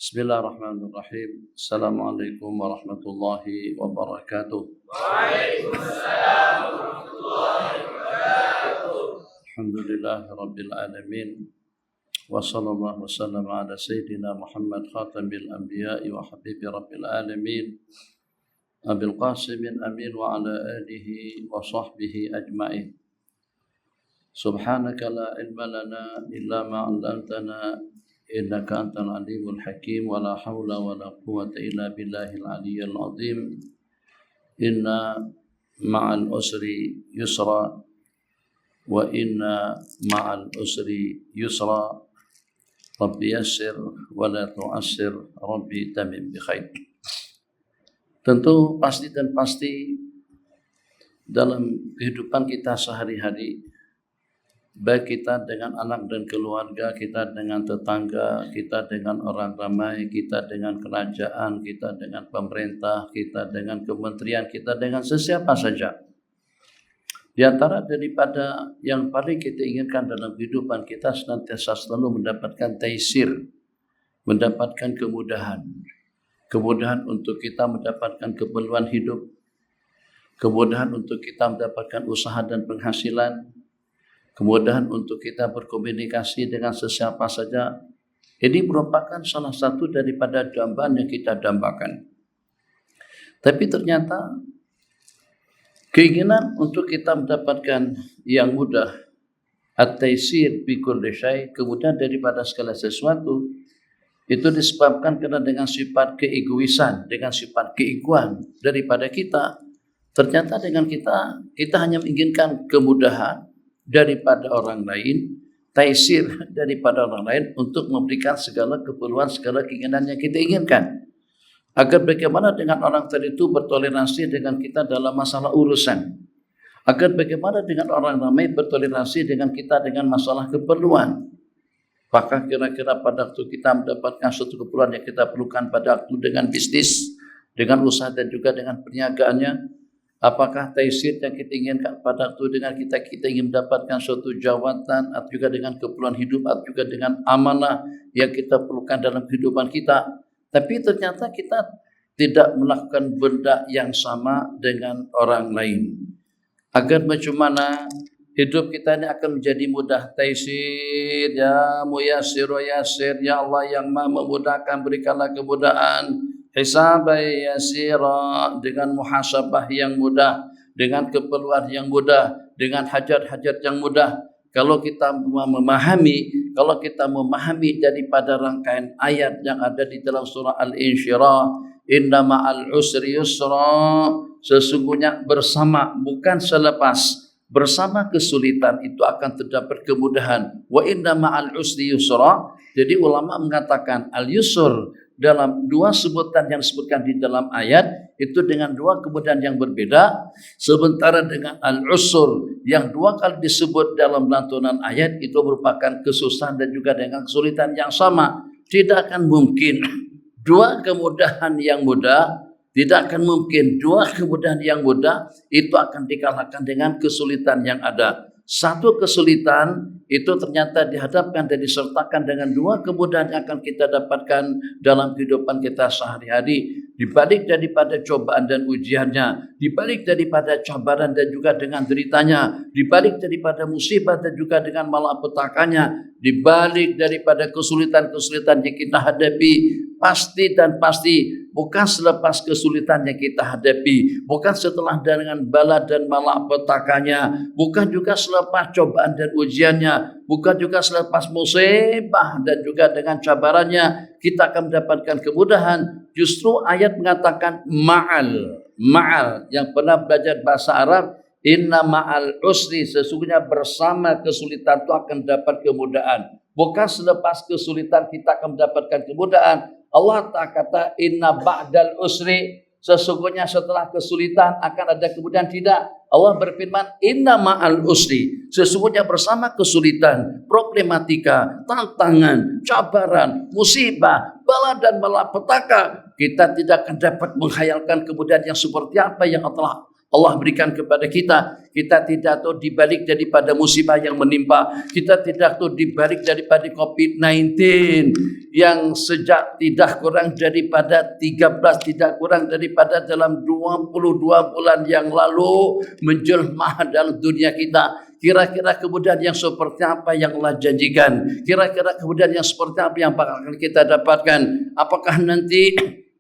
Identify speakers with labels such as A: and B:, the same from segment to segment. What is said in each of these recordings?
A: Bismillahirrahmanirrahim. Assalamualaikum warahmatullahi wabarakatuh.
B: Waalaikumsalam warahmatullahi wabarakatuh.
A: Alhamdulillahi rabbil alamin. Wa sallallahu wasallam ala sayyidina Muhammad khatamil anbiya'i wa habibi rabbil alamin. Abil Qasimin amin wa ala alihi wa sahbihi ajma'in. Subhanaka la ilma lana illa ma 'allamtana innaka antal alimul hakim wa la hawla wa la quwwata illa billahil aliyyil azim. Inna ma'al usri yusra wa inna ma'al usri yusra. Rabbi yassir wa la tu'assir, Rabbi tamim bi khair. Tentu pasti dalam kehidupan kita sehari-hari, baik kita dengan anak dan keluarga, kita dengan tetangga, kita dengan orang ramai, kita dengan kerajaan, kita dengan pemerintah, kita dengan kementerian, kita dengan sesiapa saja. Di antara daripada yang paling kita inginkan dalam kehidupan kita senantiasa selalu mendapatkan taisir, mendapatkan kemudahan. Kemudahan untuk kita mendapatkan keperluan hidup, kemudahan untuk kita mendapatkan usaha dan penghasilan, kemudahan untuk kita berkomunikasi dengan sesiapa saja. Ini merupakan salah satu daripada dambaan yang kita dambakan. Tapi ternyata keinginan untuk kita mendapatkan yang mudah, at-taisir bi kulli syai', kemudahan daripada segala sesuatu, itu disebabkan karena dengan sifat keegoisan, dengan sifat keegoan daripada kita. Ternyata dengan kita hanya menginginkan kemudahan daripada orang lain, taisir daripada orang lain untuk memberikan segala keperluan, segala keinginan yang kita inginkan. Agar bagaimana dengan orang tadi itu bertoleransi dengan kita dalam masalah urusan. Agar bagaimana dengan orang ramai bertoleransi dengan kita dengan masalah keperluan. Apakah kira-kira pada waktu kita mendapatkan suatu keperluan yang kita perlukan pada waktu dengan bisnis, dengan usaha dan juga dengan perniagaannya, apakah taisir yang kita inginkan pada waktu dengan kita ingin mendapatkan suatu jawatan, atau juga dengan keperluan hidup, atau juga dengan amanah yang kita perlukan dalam kehidupan kita. Tapi ternyata kita tidak melakukan benda yang sama dengan orang lain. Agar bagaimana hidup kita ini akan menjadi mudah, taisir, ya muyassir wa yassir, ya Allah yang maha memudahkan, berikanlah kemudahan. Hisabai yasira, dengan muhasabah yang mudah, dengan keperluan yang mudah, dengan hajat-hajat yang mudah. Kalau kita memahami daripada rangkaian ayat yang ada di dalam surah Al-Insyirah, inna ma'al usri yusra, sesungguhnya bersama, bukan selepas, bersama kesulitan itu akan terdapat kemudahan. Wa inna ma'al usri yusra. Jadi ulama mengatakan al-yusr dalam dua sebutan yang disebutkan di dalam ayat itu dengan dua kemudahan yang berbeda. Sementara dengan al-usr yang dua kali disebut dalam lantunan ayat itu merupakan kesusahan dan juga dengan kesulitan yang sama. Tidak akan mungkin dua kemudahan yang mudah, tidak akan mungkin dua kemudahan yang mudah itu akan dikalahkan dengan kesulitan yang ada. Satu kesulitan itu ternyata dihadapkan dan disertakan dengan dua kemudahan yang akan kita dapatkan dalam kehidupan kita sehari-hari. Di balik daripada cobaan dan ujiannya, di balik daripada cabaran dan juga dengan deritanya, di balik daripada musibah dan juga dengan malapetakannya, di balik daripada kesulitan-kesulitan yang kita hadapi, pasti bukan selepas kesulitan yang kita hadapi, bukan setelah dengan bala dan malapetakannya, bukan juga selepas cobaan dan ujiannya, bukan juga selepas musibah dan juga dengan cabarannya kita akan mendapatkan kemudahan. Justru ayat mengatakan ma'al yang pernah belajar bahasa Arab, inna ma'al usri, sesungguhnya bersama kesulitan itu akan dapat kemudahan. Bukan selepas kesulitan kita akan mendapatkan kemudahan. Allah tak kata inna ba'dal usri, sesungguhnya setelah kesulitan akan ada kemudahan. Tidak. Allah berfirman inna ma'al usri, sesungguhnya bersama kesulitan, problematika, tantangan, cabaran, musibah, bala dan malapetaka, kita tidak akan dapat menghayalkan kemudahan yang seperti apa yang Allah berikan kepada kita. Kita tidak tahu dibalik daripada musibah yang menimpa. Kita tidak tahu dibalik daripada COVID-19 yang sejak tidak kurang daripada 13, tidak kurang daripada dalam 22 bulan yang lalu menjelma dalam dunia kita. Kira-kira kemudian yang seperti apa yang Allah janjikan? Kira-kira kemudian yang seperti apa yang bakal kita dapatkan? Apakah nanti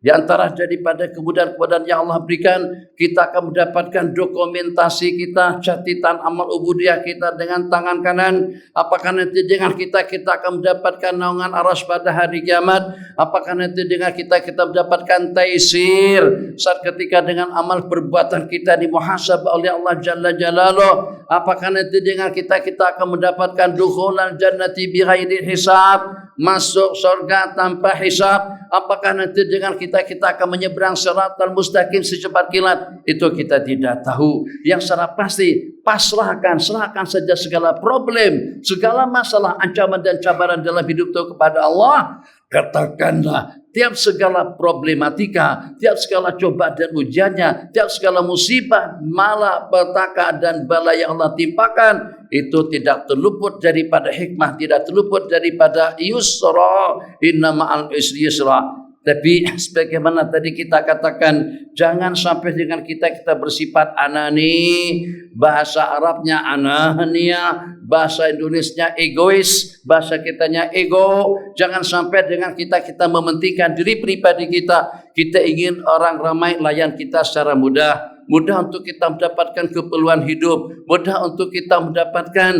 A: di antara daripada kemudahan-kemudahan yang Allah berikan, kita akan mendapatkan dokumentasi kita, catatan amal ubudiyah kita dengan tangan kanan. Apakah nanti dengan kita akan mendapatkan naungan arsy pada hari kiamat? Apakah nanti dengan kita mendapatkan taisir saat ketika dengan amal perbuatan kita dimuhasab oleh Allah Jalla Jalaluh? Apakah nanti dengan kita akan mendapatkan dukhulal jannati bighairi hisab, masuk surga tanpa hisab? Apakah nanti dengan kita akan menyeberang siratal mustaqim secepat kilat? Itu kita tidak tahu. Yang secara pasti, serahkan saja segala problem, segala masalah, ancaman dan cabaran dalam hidup itu kepada Allah. Katakanlah, tiap segala problematika, tiap segala cobaan dan ujiannya, tiap segala musibah, malapetaka dan bala yang Allah timpakan, itu tidak terluput daripada hikmah, tidak terluput daripada yusra. Inna ma'al usri yusra. Tapi sebagaimana tadi kita katakan, jangan sampai dengan kita bersifat anani, bahasa Arabnya anania, bahasa Indonesianya egois, bahasa kitanya ego. Jangan sampai dengan kita mementingkan diri pribadi kita. Kita ingin orang ramai layan kita secara mudah. Mudah untuk kita mendapatkan keperluan hidup, mudah untuk kita mendapatkan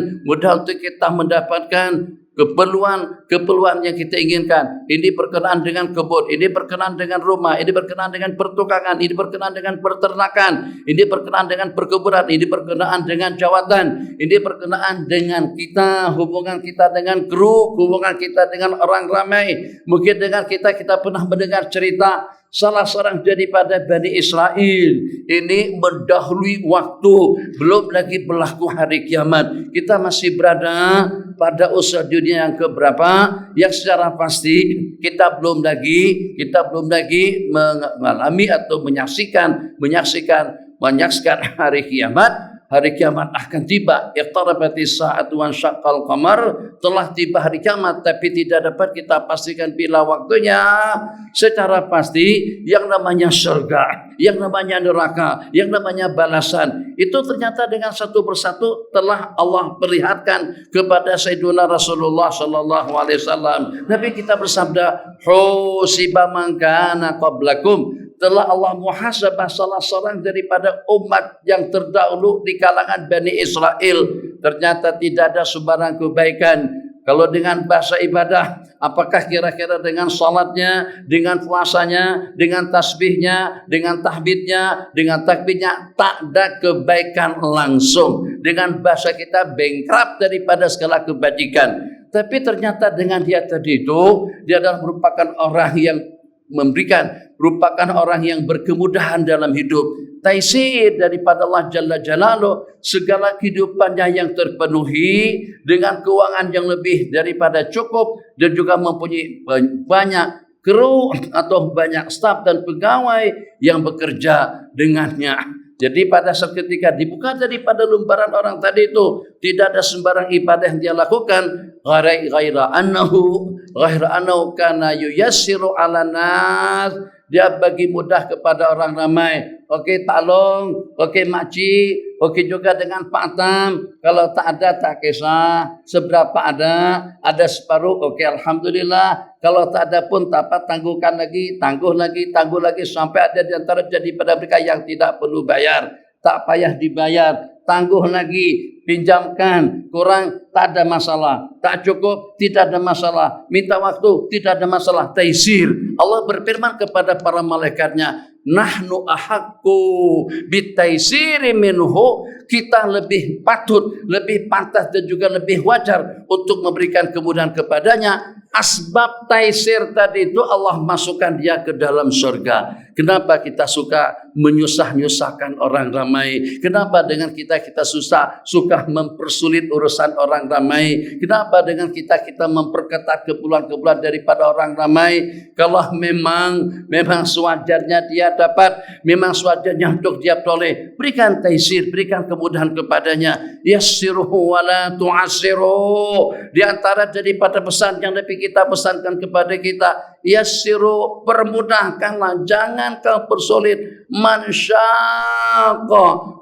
A: keperluan yang kita inginkan. Ini berkenaan dengan kebun, ini berkenaan dengan rumah, ini berkenaan dengan pertukangan, ini berkenaan dengan peternakan, ini berkenaan dengan perkebunan, ini berkenaan dengan jawatan, ini berkenaan dengan kita, hubungan kita dengan grup, hubungan kita dengan orang ramai. Mungkin dengan kita pernah mendengar cerita salah seorang daripada Bani Israel ini mendahului waktu, belum lagi berlaku hari kiamat. Kita masih berada pada usia dunia yang keberapa, yang secara pasti kita belum lagi mengalami atau menyaksikan hari kiamat. Hari kiamat akan tiba. Iqtarabatis sa'atu wan syaqqal qamar. Telah tiba hari kiamat, tapi tidak dapat kita pastikan bila waktunya. Secara pasti yang namanya surga, yang namanya neraka, yang namanya balasan, itu ternyata dengan satu persatu telah Allah perlihatkan kepada Sayyidina Rasulullah sallallahu alaihi wasallam. Nabi kita bersabda, "Husiba man kana qablakum." Telah Allah muhasabah salah seorang daripada umat yang terdahulu di kalangan Bani Israel. Ternyata tidak ada sembarang kebaikan. Kalau dengan bahasa ibadah, apakah kira-kira dengan salatnya, dengan puasanya, dengan tasbihnya, dengan tahmidnya, dengan takbirnya, tak ada kebaikan langsung. Dengan bahasa kita bankrupt daripada segala kebajikan. Tapi ternyata dengan dia tadi itu, dia adalah merupakan orang yang merupakan orang yang berkemudahan dalam hidup. Taisir daripada Allah Jalla Jalaluh, segala kehidupannya yang terpenuhi dengan keuangan yang lebih daripada cukup, dan juga mempunyai banyak kru atau banyak staf dan pegawai yang bekerja dengannya. Jadi pada saat ketika dibuka daripada lembaran orang tadi itu, tidak ada sembarang ibadah yang dia lakukan, ghaira annahu kana yuyassiru 'ala nas. Dia bagi mudah kepada orang ramai. Okey tolong, okey makcik, okey juga dengan Pak Tam. Kalau tak ada tak kisah, seberapa ada separuh, okey alhamdulillah. Kalau tak ada pun tak apa, tangguh lagi sampai ada di antara jadi pada mereka yang tidak perlu bayar. Tak payah dibayar, tangguh lagi, pinjamkan, kurang tak ada masalah, tak cukup tidak ada masalah, minta waktu tidak ada masalah. Taisir. Allah berfirman kepada para malaikatnya, nahnu ahaqqu bitaisiri minhu. Kita lebih patut, lebih pantas dan juga lebih wajar untuk memberikan kemudahan kepadanya asbab taisir tadi itu Allah masukkan dia ke dalam surga. Kenapa kita suka menyusah-nyusahkan orang ramai? Kenapa dengan kita suka mempersulit urusan orang ramai? Kenapa dengan kita memperketat keperluan-keperluan daripada orang ramai? Kalau memang sewajarnya dia dapat, memang sewajarnya untuk dia peroleh, berikan taisir, berikan kemudahan kepadanya. Yassiruhu wa la tu'assiru. Di antara daripada pesan yang Nabi kita pesankan kepada kita, yassiru, permudahkanlah, jangan kau persulit. Man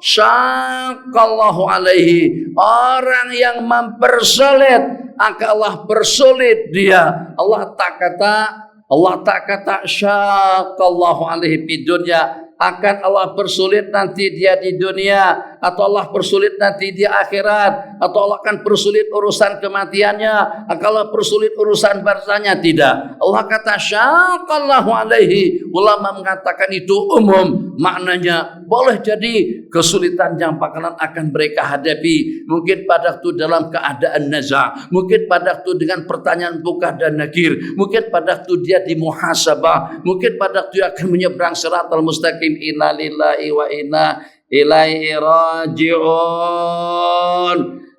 A: syaqallahu alaihi, orang yang mempersulit akan Allah persulit dia. Allah tak kata syaqallahu alaihi fid dunya, akan Allah persulit nanti dia di dunia, atau Allah persulit nanti di akhirat, atau Allah akan persulit urusan kematiannya, akan Allah persulit urusan barzahnya. Tidak. Allah kata syaqallahu alaihi. Ulama mengatakan itu umum, maknanya boleh jadi kesulitan yang bakalan akan mereka hadapi. Mungkin pada waktu dalam keadaan naza', mungkin pada waktu dengan pertanyaan buka dan nakir, mungkin pada waktu dia dimuhasabah, mungkin pada waktu dia akan menyeberang siratal mustaqim. Inna lillahi wa inna ilaihi raji'un.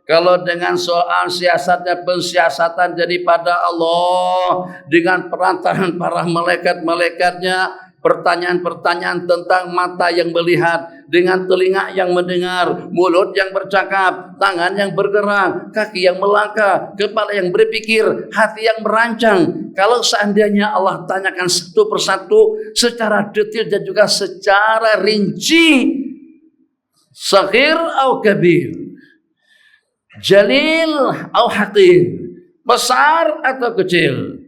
A: Kalau dengan soal siasatnya pensiasatan daripada Allah, dengan perantaran para malaikat-malaikatnya, pertanyaan-pertanyaan tentang mata yang melihat, dengan telinga yang mendengar, mulut yang bercakap, tangan yang bergerak, kaki yang melangkah, kepala yang berpikir, hati yang merancang. Kalau seandainya Allah tanyakan satu persatu secara detail dan juga secara rinci, saghir atau kabir, jalil atau haqir, besar atau kecil,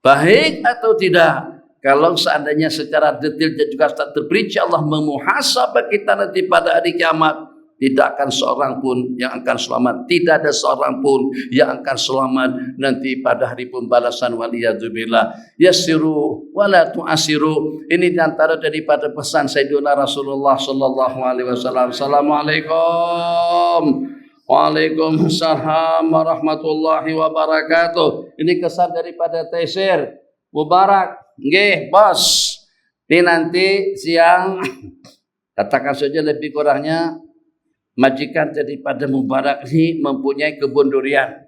A: baik atau tidak, kalau seandainya secara detail dan juga tak terperinci Allah memuhasabah kita nanti pada hari kiamat, tidak akan seorang pun yang akan selamat. Tidak ada seorang pun yang akan selamat nanti pada hari pembalasan. Waliyadzubillah. Yassiru wa la tu'assiru. Ini diantara daripada pesan Sayyidina Rasulullah sallallahu alaihi wasallam. Assalamualaikum. Waalaikumsalam warahmatullahi wabarakatuh. Ini kesan daripada Taisir Mubarak. Nggih, bos. Ini nanti siang, katakan saja lebih kurangnya, majikan daripada Mubarak ini mempunyai kebun durian,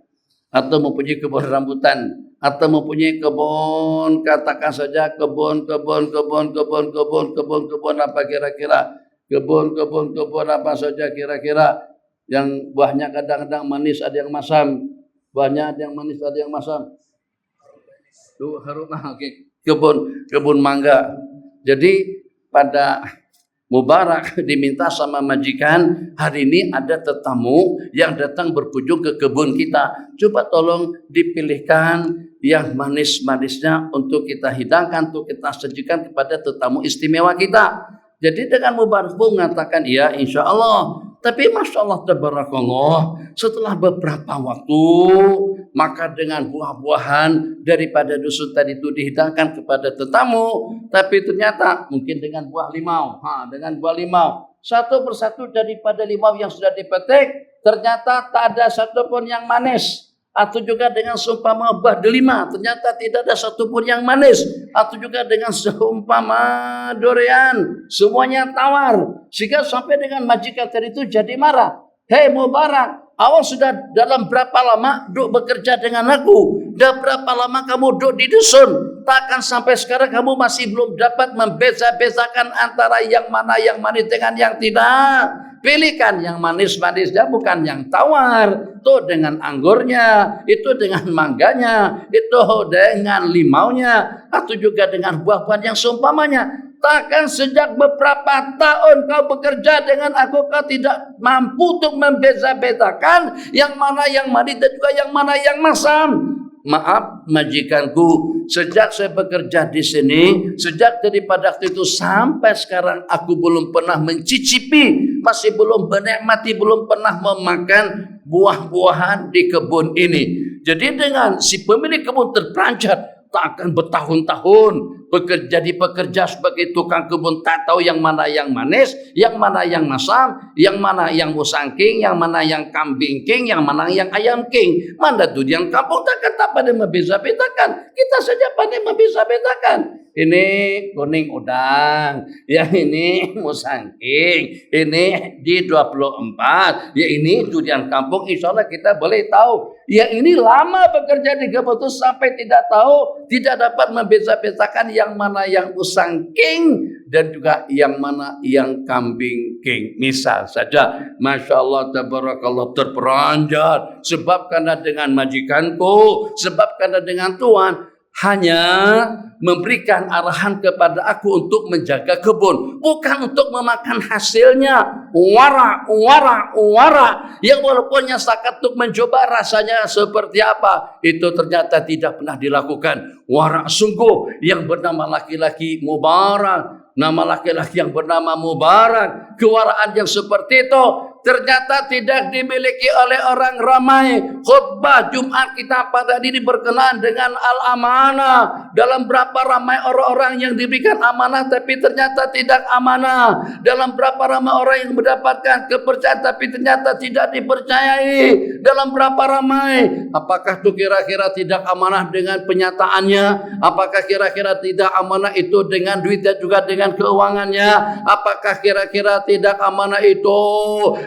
A: atau mempunyai kebun rambutan, atau mempunyai kebun, katakan saja kebun apa kira-kira, kebun apa saja kira-kira, yang buahnya kadang-kadang manis, ada yang masam, buahnya ada yang manis, ada yang masam. Tuh harumah, oke. Kebun mangga. Jadi pada Mubarak diminta sama majikan, hari ini ada tetamu yang datang berkunjung ke kebun kita. Coba tolong dipilihkan yang manis-manisnya untuk kita hidangkan, untuk kita sajikan kepada tetamu istimewa kita. Jadi dengan Mubarak pun mengatakan, ya insya Allah. Tapi Masya Allah tabarakallah, setelah beberapa waktu, maka dengan buah-buahan daripada dusun tadi itu dihidangkan kepada tetamu. Tapi ternyata mungkin dengan buah limau. Dengan buah limau. Satu persatu daripada limau yang sudah dipetik, ternyata tak ada satupun yang manis. Atau juga dengan seumpama buah delima, ternyata tidak ada satupun yang manis. Atau juga dengan seumpama durian, semuanya tawar. Sehingga sampai dengan majikan tadi itu jadi marah. Hei Mubarak, awak sudah dalam berapa lama duk bekerja dengan aku? Dah berapa lama kamu duk di dusun? Takkan sampai sekarang kamu masih belum dapat membeza-bezakan antara yang mana yang manis dengan yang tidak? Pilihkan yang manis-manisnya, bukan yang tawar. Itu dengan anggurnya, itu dengan mangganya, itu dengan limaunya, atau juga dengan buah-buahan yang seumpamanya. Takkan sejak beberapa tahun kau bekerja dengan aku, kau tidak mampu untuk membeza-bezakan yang mana yang manis dan juga yang mana yang masam. Maaf majikanku, sejak saya bekerja di sini, sejak daripada waktu itu sampai sekarang aku belum pernah mencicipi, masih belum menikmati, belum pernah memakan buah-buahan di kebun ini. Jadi dengan si pemilik kebun terperanjat, tak akan bertahun-tahun jadi pekerja sebagai tukang kebun, tak tahu yang mana yang manis, yang mana yang masam, yang mana yang musang king, yang mana yang kambing king, yang mana yang ayam king. Mana tuh yang kampung takkan tak pada membeza-bedakan. Kita saja pandai membeza-bedakan. Ini kuning udang, yang ini musang king, ini D24, ya ini durian kampung. Insya Allah kita boleh tahu. Yang ini lama bekerja di kebun itu sampai tidak tahu, tidak dapat membeza-bedakan yang mana yang musang king dan juga yang mana yang kambing king. Misal saja, Masya Allah, tabarakallah, terperanjat. Sebab karena dengan majikanku, sebab karena dengan Tuhan, hanya memberikan arahan kepada aku untuk menjaga kebun, bukan untuk memakan hasilnya. Wara. Yang walaupun sakat untuk mencoba rasanya seperti apa, itu ternyata tidak pernah dilakukan. Wara sungguh yang bernama laki-laki Mubarak, nama laki-laki yang bernama Mubarak, kewaraan yang seperti itu ternyata tidak dimiliki oleh orang ramai. Khutbah Jumat kita pada ini berkenaan dengan al-amanah. Dalam berapa ramai orang-orang yang diberikan amanah tapi ternyata tidak amanah. Dalam berapa ramai orang yang mendapatkan kepercayaan tapi ternyata tidak dipercayai. Dalam berapa ramai, apakah itu kira-kira tidak amanah dengan penyataannya? Apakah kira-kira tidak amanah itu dengan duit dan juga dengan keuangannya? Apakah kira-kira tidak amanah itu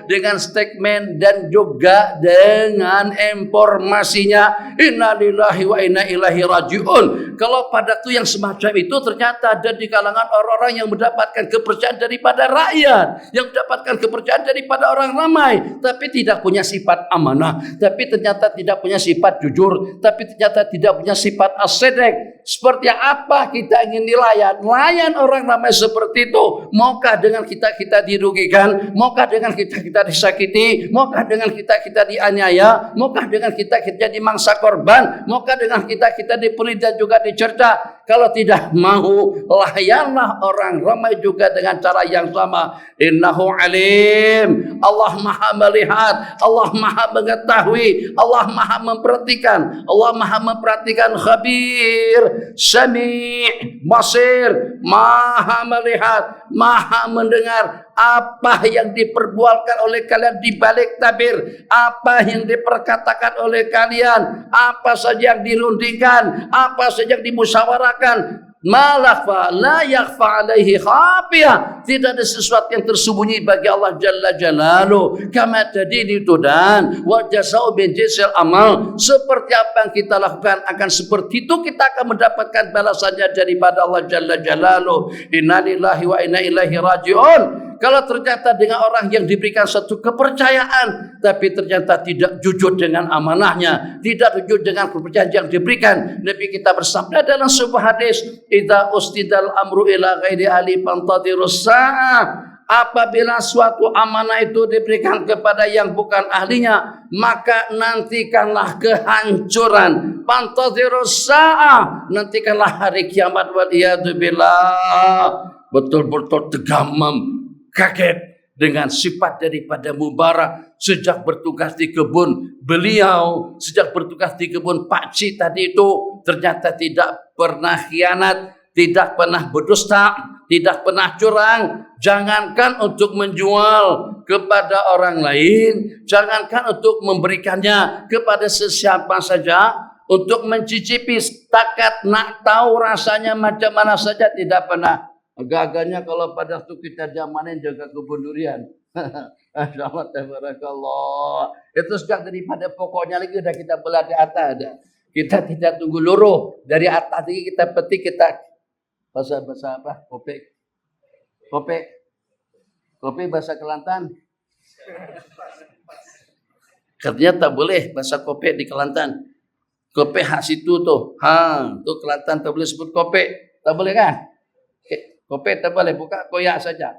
A: dengan statement dan juga dengan informasinya? Innalillahi wa inna ilaihi rajiun. Kalau pada itu yang semacam itu ternyata ada di kalangan orang-orang yang mendapatkan kepercayaan daripada rakyat, yang mendapatkan kepercayaan daripada orang ramai, tapi tidak punya sifat amanah, tapi ternyata tidak punya sifat jujur, tapi ternyata tidak punya sifat as-sidq. Seperti apa kita ingin layan orang ramai seperti itu? Maukah dengan kita dirugikan? Maukah dengan kita disakiti? Maukah dengan kita dianiaya? Maukah dengan kita dimangsa korban? Maukah dengan kita dipuli dan juga dicerca? Kalau tidak mau, layanlah orang ramai juga dengan cara yang sama. Innahu alim. Allah maha melihat, Allah maha mengetahui, Allah maha memperhatikan, Allah maha memperhatikan. Khabir, Sami', Basir, maha melihat, maha mendengar apa yang diperbualkan oleh kalian di balik tabir, apa yang diperkatakan oleh kalian, apa saja yang dirundingkan, apa saja yang dimusyawarahkan. Malafa la yakhfa alaihi khafiyah. Tidak ada sesuatu yang tersembunyi bagi Allah Jalla Jalaluhu. Kama tadini tudan wa jazau bin jinsil amal. Seperti apa yang kita lakukan akan seperti itu kita akan mendapatkan balasannya daripada Allah Jalla Jalaluhu. Innalillahi wa inna ilaihi rajiun. Kalau ternyata dengan orang yang diberikan satu kepercayaan tapi ternyata tidak jujur dengan amanahnya, tidak jujur dengan kepercayaan yang diberikan, Nabi kita bersabda dalam sebuah hadis, idza ustidal amru ila ghairi ahli fantadirus sa'ah. Apabila suatu amanah itu diberikan kepada yang bukan ahlinya, maka nantikanlah kehancuran. Fantadirus sa'ah, nantikanlah hari kiamat. Waliyadu billah. Betul-betul tegamam, kaget dengan sifat daripada Mubarak sejak bertugas di kebun beliau, sejak bertugas di kebun Pak Ci tadi itu ternyata tidak pernah khianat, tidak pernah berdusta, tidak pernah curang. Jangankan untuk menjual kepada orang lain, jangankan untuk memberikannya kepada sesiapa saja, untuk mencicipi setakat nak tahu rasanya macam mana saja tidak pernah. Agak-agaknya kalau pada waktu kita zamanin jaga kebun durian. Masya Allah, tabarakallah. Itu sejak daripada pokoknya lagi udah kita belah di atas ada. Kita tidak tunggu luruh. Dari atas lagi kita petik, kita bahasa apa? Kopi bahasa Kelantan. Katanya tak boleh bahasa kopi di Kelantan. Kopi khas itu tuh. Tuh Kelantan tak boleh sebut kopi. Tak boleh kan? Kopi tak boleh, buka koyak saja.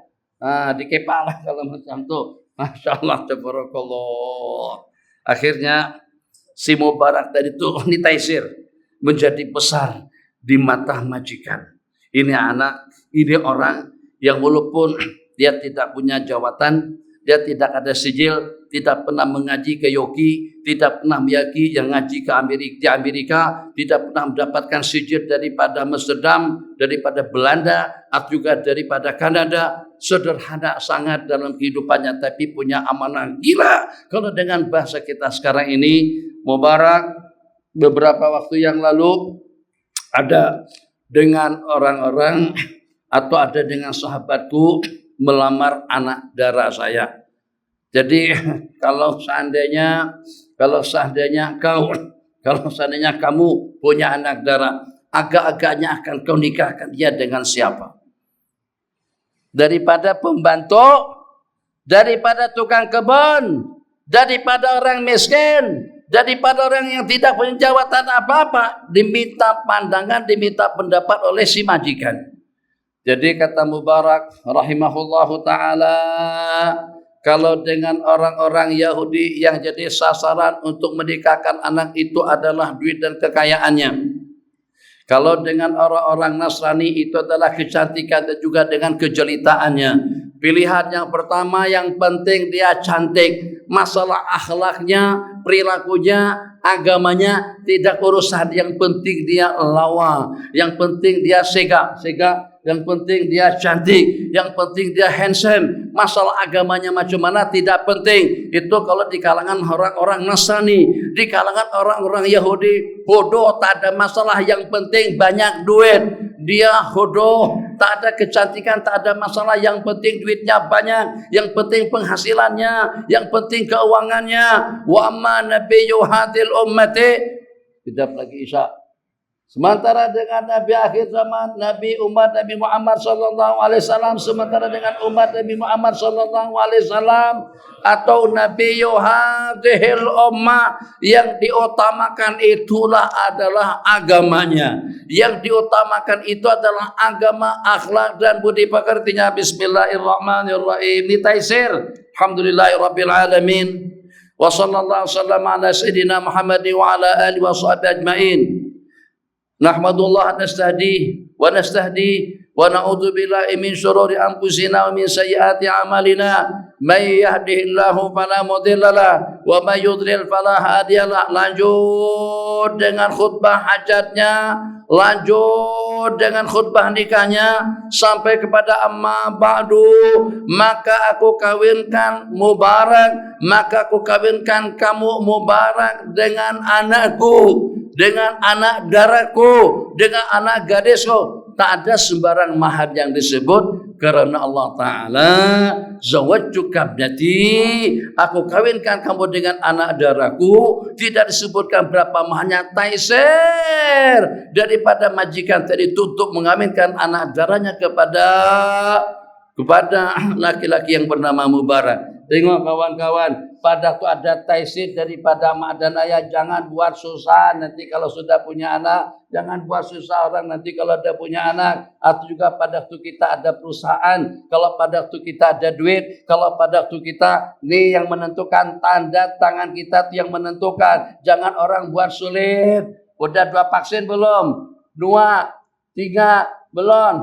A: Di kepala kalau macam tu. Masya Allah, tabarakallah. Akhirnya si Mubarak tadi itu ditaisir menjadi besar di mata majikan. Ini anak, ini orang yang walaupun dia tidak punya jawatan, dia tidak ada sijil, tidak pernah mengaji ke Yogi, tidak pernah mengaji yang ngaji ke Amerika, tidak pernah mendapatkan sijil daripada Amsterdam, daripada Belanda, atau juga daripada Kanada. Sederhana sangat dalam kehidupannya, tapi punya amanah gila. Kalau dengan bahasa kita sekarang ini, Mubarak beberapa waktu yang lalu ada dengan orang-orang atau ada dengan sahabatku melamar anak dara saya. Jadi kalau seandainya kamu punya anak dara, agak-agaknya akan kau nikahkan dia dengan siapa? Daripada pembantu, daripada tukang kebun, daripada orang miskin, daripada orang yang tidak punya jabatan apa-apa, diminta pandangan, diminta pendapat oleh si majikan. Jadi kata Mubarak rahimahullahu ta'ala, kalau dengan orang-orang Yahudi yang jadi sasaran untuk menikahkan anak itu adalah duit dan kekayaannya. Kalau dengan orang-orang Nasrani itu adalah kecantikan dan juga dengan kejelitaannya. Pilihan yang pertama yang penting dia cantik. Masalah akhlaknya, perilakunya, agamanya tidak urusan. Yang penting dia lawa. Yang penting dia sega. Yang penting dia cantik, yang penting dia handsome. Masalah agamanya macam mana tidak penting. Itu kalau di kalangan orang-orang Nasrani. Di kalangan orang-orang Yahudi, bodoh, tak ada masalah. Yang penting banyak duit. Dia bodoh, tak ada kecantikan, tak ada masalah. Yang penting duitnya banyak, yang penting penghasilannya, yang penting keuangannya. Wa amma nabiyyu hadil ummati. Tidak lagi Isya. Sementara dengan Nabi akhir zaman, Nabi umat Nabi Muhammad sallallahu alaihi wasallam, sementara dengan umat Nabi Muhammad sallallahu alaihi wasallam atau Nabi hadhil ummah, yang diutamakan itulah adalah agamanya. Yang diutamakan itu adalah agama, akhlak dan budi pekertinya. Bismillahirrahmanirrahim. Ini taisir. Alhamdulillahirabbil alamin. Wa sallallahu wasallam ala sayyidina Muhammad wa ala alihi wa sahbihi ajmain. Nahmadullah nastahdi wa na'udzu billahi min syururi anfusina wa min sayyiati a'malina. May yahdihillahu fala mudhillalah wa may yudlil fala hadiyalah. Lanjut dengan khutbah hajatnya, lanjut dengan khutbah nikahnya sampai kepada amma ba'du. Maka aku kawinkan Mubarak, maka aku kawinkan kamu Mubarak dengan anakku, dengan anak daraku, dengan anak gadisku. Tak ada sembarang mahar yang disebut, karena Allah Ta'ala zawajjuka ibnati, aku kawinkan kamu dengan anak daraku. Tidak disebutkan berapa maharnya. Taisir daripada majikan tadi tutup mengawinkan anak darahnya kepada laki-laki yang bernama Mubarak. Tengok kawan-kawan, pada tu ada taisir daripada mak dan ayah. Jangan buat susah nanti kalau sudah punya anak. Jangan buat susah orang nanti kalau ada punya anak. Atau juga pada tu kita ada perusahaan. Kalau pada tu kita ada duit. Kalau pada tu kita, ini yang menentukan, tanda tangan kita tu yang menentukan. Jangan orang buat sulit. Udah 2 vaksin belum? 2, 3 belum?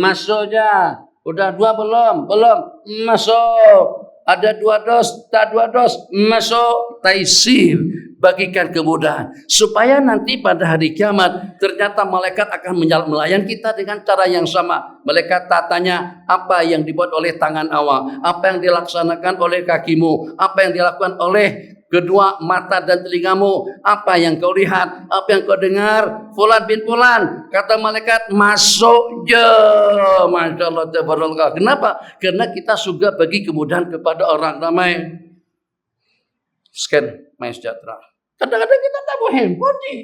A: Masuknya. Udah 2 belum? Belum. Masuk. Ada 2 dos, tak 2 dos, masuk. Taisir, bagikan kemudahan supaya nanti pada hari kiamat ternyata malaikat akan melayan kita dengan cara yang sama. Malaikat tanya apa yang dibuat oleh tangan awak, apa yang dilaksanakan oleh kakimu, apa yang dilakukan oleh kedua mata dan telingamu, apa yang kau lihat, apa yang kau dengar. Fulan bin Fulan, kata malaikat, masuk je. Masya Allah, tabarakallah. Kenapa? Karena kita juga bagi kemudahan kepada orang ramai. Scan My Sejahtera. Kadang-kadang kita tak mau handphone nih.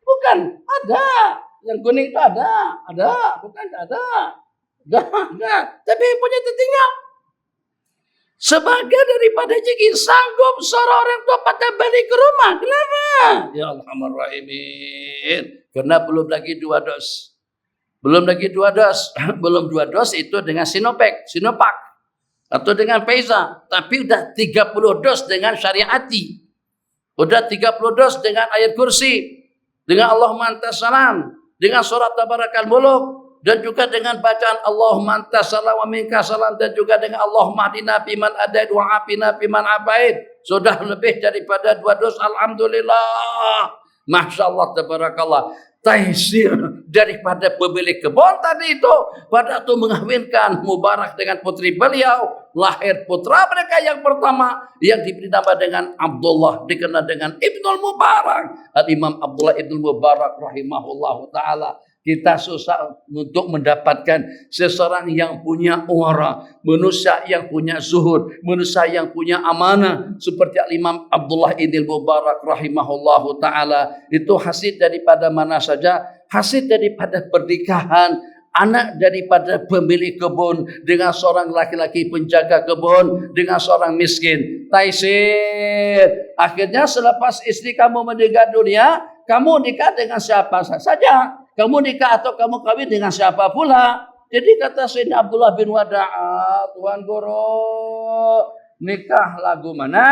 A: Bukan, ada. Yang kuning itu ada. Bukan ada. Ada. Tapi handphonenya tertinggal. Sebagai daripada jiki sanggup seorang orang tua pada balik ke rumah. Kenapa? Ya Alhamdulillah. Karena belum lagi 2 dos. Belum 2 dos itu dengan Sinovac. Atau dengan Pfizer. Tapi udah 30 dos dengan syariati. Udah 30 dos dengan ayat kursi. Dengan Allahumma antas salam. Dengan surat tabarakal muluk. dan juga dengan bacaan Allahumma antas salam wa minkas salam, dan juga dengan Allahumma hdina fiman hadait wa afina fiman afait. Sudah lebih daripada 2 dus. Alhamdulillah. Masya Allah, tabarakallah. Taisir daripada pemilik kebun tadi itu, pada itu mengawinkan Mubarak dengan putri beliau. Lahir putra mereka yang pertama yang diberi nama dengan Abdullah, dikenal dengan Ibnul Mubarak. Al-Imam Abdullah Ibnul Mubarak rahimahullahu ta'ala. Kita susah untuk mendapatkan seseorang yang punya wara, manusia yang punya zuhud, manusia yang punya amanah seperti Imam Abdullah Ibn Mubarak rahimahullahu ta'ala. Itu hasil daripada mana saja? Hasil daripada pernikahan anak daripada pemilik kebun dengan seorang laki-laki penjaga kebun dengan seorang miskin. Taisir. Akhirnya selepas istri kamu meninggal dunia, kamu nikah dengan siapa saja. Kamu nikah atau kamu kawin dengan siapa pula. Jadi kata Sayyidina Abdullah bin Wada'ah, Tuan Guru, nikah lagu mana?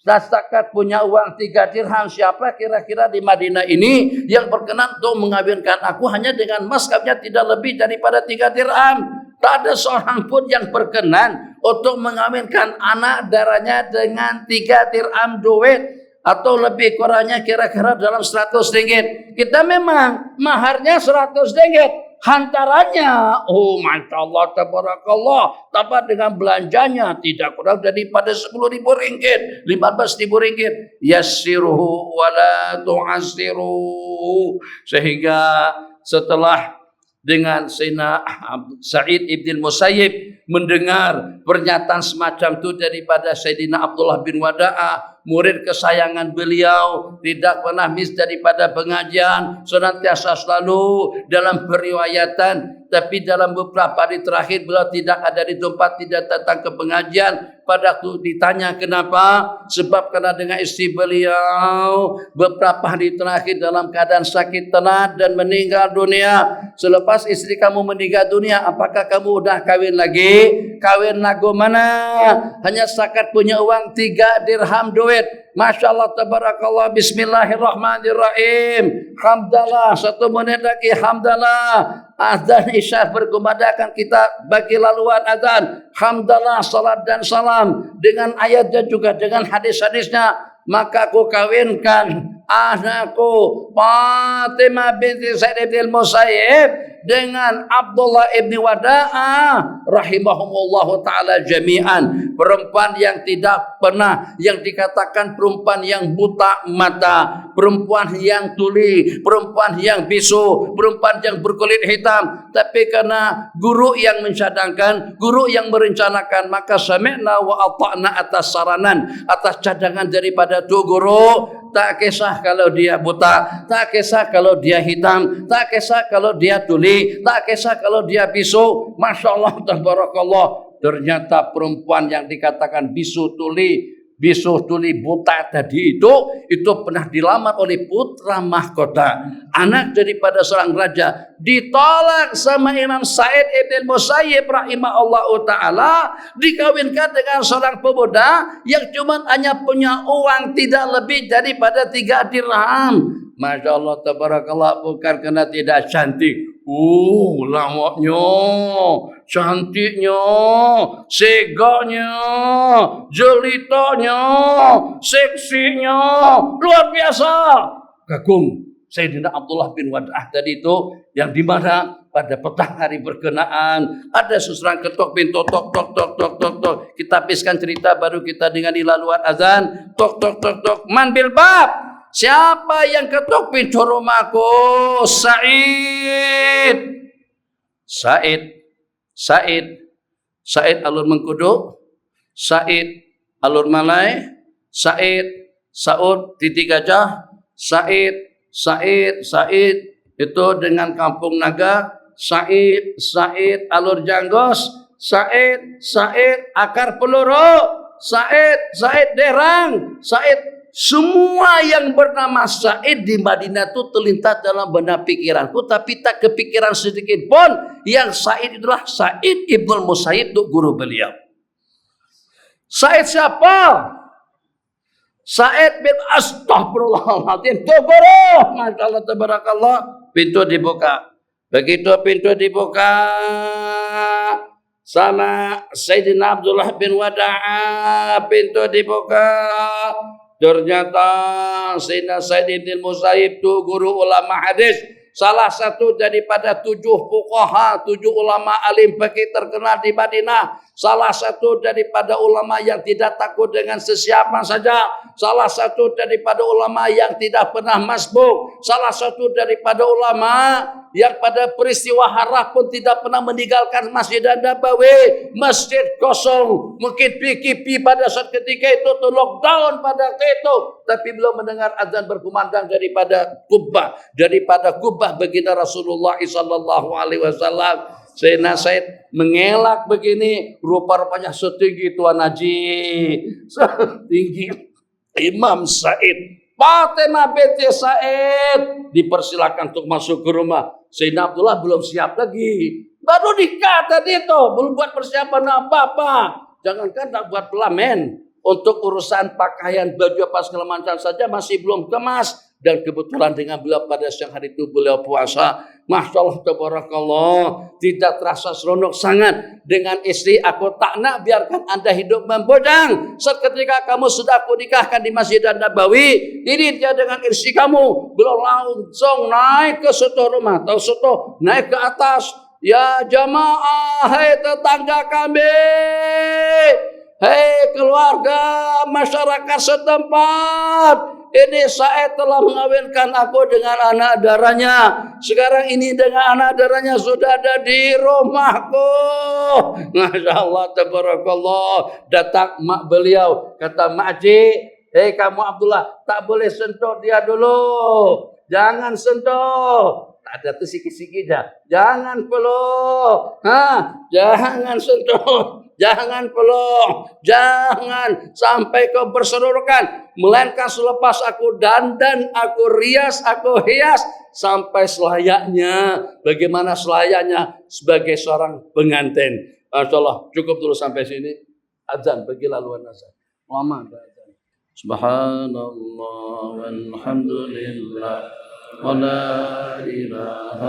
A: Setakat punya uang 3 dirham, siapa kira-kira di Madinah ini yang berkenan untuk mengawinkan aku hanya dengan mas kawinnya tidak lebih daripada 3 dirham. Tak ada seorang pun yang berkenan untuk mengawinkan anak darahnya dengan 3 dirham duit. Atau lebih kurangnya kira-kira dalam 100 ringgit. Kita memang maharnya 100 ringgit. Hantarannya, oh Masya Allah, tabarakallah, tambah dengan belanjanya tidak kurang daripada 10.000 ringgit, 15.000 ringgit. Yassiruhu wala tu'assiruhu. Sehingga setelah dengan Sayyidina Sa'id ibn Musayyib mendengar pernyataan semacam itu daripada Sayyidina Abdullah bin Wada'ah, murid kesayangan beliau, tidak pernah miss daripada pengajian, senantiasa selalu dalam periwayatan. Tapi dalam beberapa hari terakhir beliau tidak ada di tempat, tidak datang ke pengajian. Pada waktu ditanya kenapa, sebab karena dengan istri beliau beberapa hari terakhir dalam keadaan sakit tenat dan meninggal dunia. Selepas istri kamu meninggal dunia, apakah kamu udah kawin lagi? Kawin lagu mana? Hanya setakat punya uang 3 dirham duit. Masya Allah, tabarakallah, bismillahirrahmanirrahim. Hamdalah, 1 menit lagi, hamdalah. Azan isya berkumandangkan, kita bagi laluan azan. Hamdalah, salat dan salam. Dengan ayatnya juga, dengan hadis-hadisnya. Maka aku kawinkan anakku Fatimah binti Sa'id ibn Musayyib dengan Abdullah ibn Wada'ah rahimahumullahu ta'ala jami'an. Perempuan yang tidak pernah, yang dikatakan perempuan yang buta mata, perempuan yang tuli, perempuan yang bisu, perempuan yang berkulit hitam. Tapi karena guru yang mencadangkan, guru yang merencanakan, maka sami'na wa ata'na atas saranan, atas cadangan daripada tu guru. Tak kisah kalau dia buta, tak kisah kalau dia hitam, tak kisah kalau dia tuli, tak kisah kalau dia bisu. Masya Allah, tabarakallah. Ternyata perempuan yang dikatakan bisu tuli, buta tadi itu pernah dilamar oleh putra mahkota, anak daripada seorang raja. Ditolak sama Imam Sa'id ibn Musayyib rahimahullahu ta'ala, dikawinkan dengan seorang pemuda yang cuma hanya punya uang tidak lebih daripada 3 dirham. Masya Allah, tabarakallah, bukan karena tidak cantik. Lawaknya, cantiknya, seganya, jelitanya, seksinya, luar biasa. Kagum Sayyidina Abdullah bin Wada'ah tadi itu, yang dimana pada petang hari berkenaan ada seseorang ketok pintu, tok tok tok tok tok tok. Kita habiskan cerita baru kita dengan laluan azan, tok tok tok tok. Man bil bab. Siapa yang ketuk pintu rumahku? Said alur Mengkudu, Said alur Malai, Saud Titik Gajah, Said itu dengan Kampung Naga, Said alur Janggos, Said akar peluru, Said derang, Said. Semua yang bernama Said di Madinah itu terlintas dalam benak pikiranku, tapi tak kepikiran sedikit pun yang Said itulah Sa'id ibn Musayyib, itu guru beliau. Said siapa? Said bin Astaghfirullahaladzim, itu guru. Masya Allah, tabarakallah. Pintu dibuka. Begitu pintu dibuka sama Sayyidina Abdullah bin Wada'a, pintu dibuka. Ternyata Sayyidina Said bin Musayyib itu guru ulama hadis, salah satu daripada 7 fuqaha, 7 ulama alim fikih terkenal di Madinah, salah satu daripada ulama yang tidak takut dengan sesiapa saja, salah satu daripada ulama yang tidak pernah masbuk, salah satu daripada ulama yang pada peristiwa harah pun tidak pernah meninggalkan Masjid Nabawi, masjid kosong, mungkin PKP pada saat ketika itu tuh lockdown pada itu, tapi belum mendengar azan berkumandang daripada kubah baginda Rasulullah sallallahu alaihi wasallam. Sayyidina Said mengelak begini, rupa-rupanya setinggi Tuan Haji, setinggi Imam Said. Fatimah binti Said dipersilakan untuk masuk ke rumah. Sayyidina Abdullah belum siap lagi, baru nikah tadi itu, belum buat persiapan apa-apa. Jangankan tak buat pelamen, untuk urusan pakaian, baju apa segala macam saja masih belum kemas. Dan kebetulan dengan beliau pada siang hari itu beliau puasa. Masya Allah, tabarakallah, tidak terasa seronok sangat dengan istri. Aku tak nak biarkan anda hidup membujang. Seketika kamu sudah aku nikahkan di Masjid Nabawi, ini dia dengan istri kamu. Beliau langsung naik ke suatu rumah, tahu suatu, naik ke atas. Ya jamaah, hai tetangga kami, hei keluarga masyarakat setempat, ini Said telah mengawinkan aku dengan anak darahnya. Sekarang ini dengan anak darahnya sudah ada di rumahku. Masya Allah, tabarakallah. Datang mak beliau, kata Mak Haji, hei kamu Abdullah, tak boleh sentuh dia dulu. Jangan sentuh. Ada tuh sikit-sikit dah. Jangan peluk. Jangan sentuh. Jangan peluk. Jangan sampai kau berserurukan. Melainkan selepas aku dandan, aku rias, aku hias. Sampai selayaknya. Bagaimana selayaknya sebagai seorang pengantin. Masya Allah, cukup dulu sampai sini. Azan, bagi laluan azan. Lama azan. Subhanallah walhamdulillah. ولا إله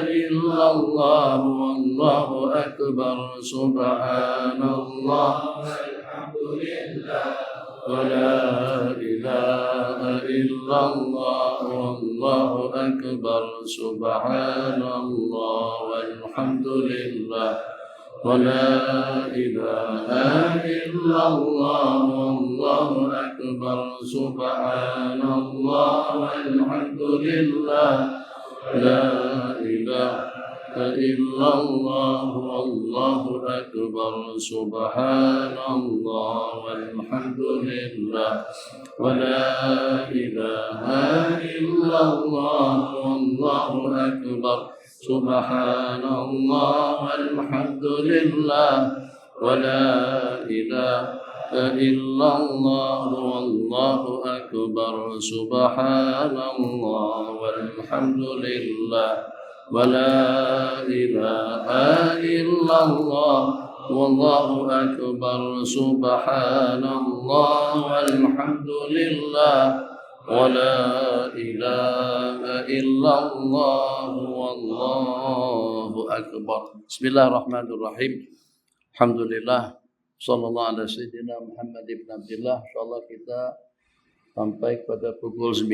A: إلا الله والله أكبر سبحان الله والحمد لله ولا إله إلا الله والله أكبر سبحان الله والحمد لله ولا إله إلا الله والله أكبر سبحان الله والحمد لله لا إله إلا الله والله أكبر سبحان الله والحمد لله ولا إله إلا الله والله أكبر سبحان الله والحمد لله ولا إله إلا الله والله أكبر سبحان الله والحمد لله ولا إله إلا الله والله أكبر سبحان الله والحمد لله ولا إله إلا الله والله أكبر. Bismillahirrahmanirrahim. Alhamdulillah. Sallallahu alaihi sayyidina Muhammad ibn Abdullah. InsyaAllah kita sampai pada pukul 9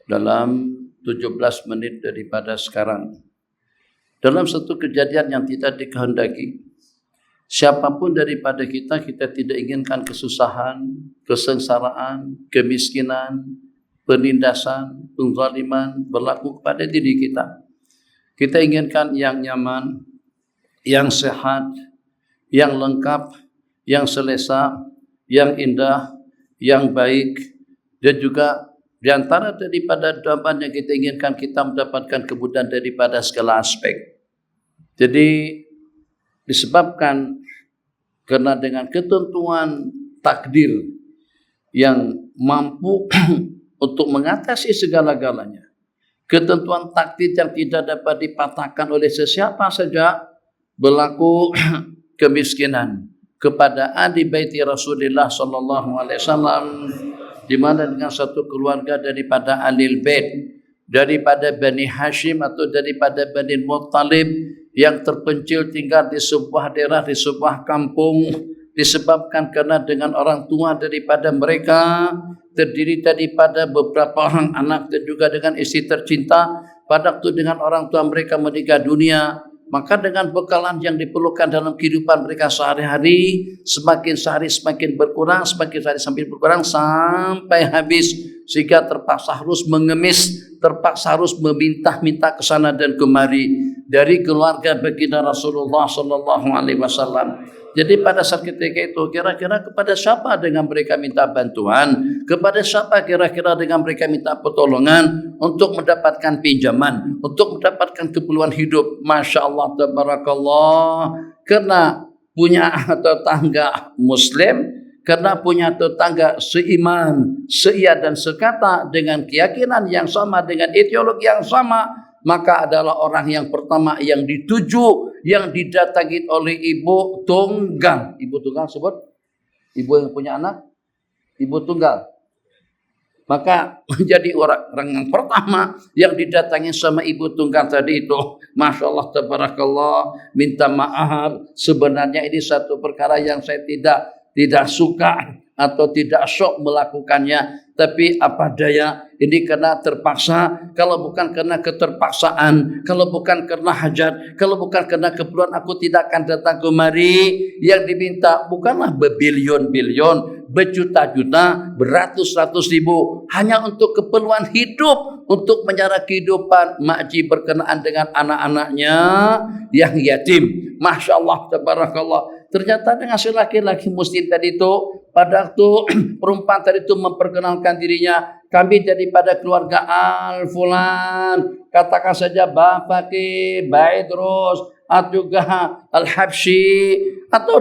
A: dalam 17 menit daripada sekarang. Dalam satu kejadian yang tidak dikehendaki, siapapun daripada kita tidak inginkan kesusahan, kesengsaraan, kemiskinan, penindasan, penzaliman berlaku kepada diri kita. Kita inginkan yang nyaman, yang sehat, yang lengkap, yang selesa, yang indah, yang baik, dan juga di antara daripada dorongan yang kita inginkan, kita mendapatkan kemudahan daripada segala aspek. Jadi disebabkan karena dengan ketentuan takdir yang mampu untuk mengatasi segala-galanya, ketentuan takdir yang tidak dapat dipatahkan oleh sesiapa saja, berlaku kemiskinan kepada ahli baiti Rasulullah sallallahu alaihi wasallam, di mana dengan satu keluarga daripada ahli bait daripada Bani Hashim atau daripada Bani Muttalib yang terpencil tinggal di sebuah daerah, di sebuah kampung, disebabkan karena dengan orang tua daripada mereka terdiri daripada beberapa orang anak dan juga dengan istri tercinta. Pada waktu dengan orang tua mereka meninggal dunia, maka dengan bekalan yang diperlukan dalam kehidupan mereka sehari-hari, semakin sehari semakin berkurang, semakin sehari semakin berkurang sampai habis, sehingga terpaksa harus mengemis, terpaksa harus meminta-minta ke sana dan kemari dari keluarga baginda Rasulullah sallallahu alaihi wasallam. Jadi pada saat ketika itu kira-kira kepada siapa dengan mereka minta bantuan, kepada siapa kira-kira dengan mereka minta pertolongan untuk mendapatkan pinjaman, untuk mendapatkan keperluan hidup. Masya Allah, tabarakallah, karena punya tetangga muslim, karena punya tetangga seiman, seia dan sekata dengan keyakinan yang sama, dengan ideologi yang sama, maka adalah orang yang pertama yang dituju, yang didatangi oleh ibu tunggal. Ibu tunggal sebut? Ibu yang punya anak? Ibu tunggal. Maka menjadi orang yang pertama yang didatangi sama ibu tunggal tadi itu. Masya Allah, tabarakallah, minta maaf. Sebenarnya ini satu perkara yang saya tidak suka atau tidak syok melakukannya. Tapi apa daya, ini karena terpaksa. Kalau bukan karena keterpaksaan, kalau bukan karena hajat, kalau bukan karena keperluan, aku tidak akan datang kemari. Yang diminta bukanlah berbilion-bilion, berjuta-juta, beratus-ratus ribu, hanya untuk keperluan hidup, untuk menyara kehidupan makji berkenaan dengan anak-anaknya yang yatim. Masya Allah, tabarakallah. Ternyata dengan si laki-laki muslim tadi itu, pada waktu perempuan tadi itu memperkenalkan dirinya, kami daripada keluarga Al-Fulan, katakan saja Bapak Baidrus, atau juga Al-Habsyi, atau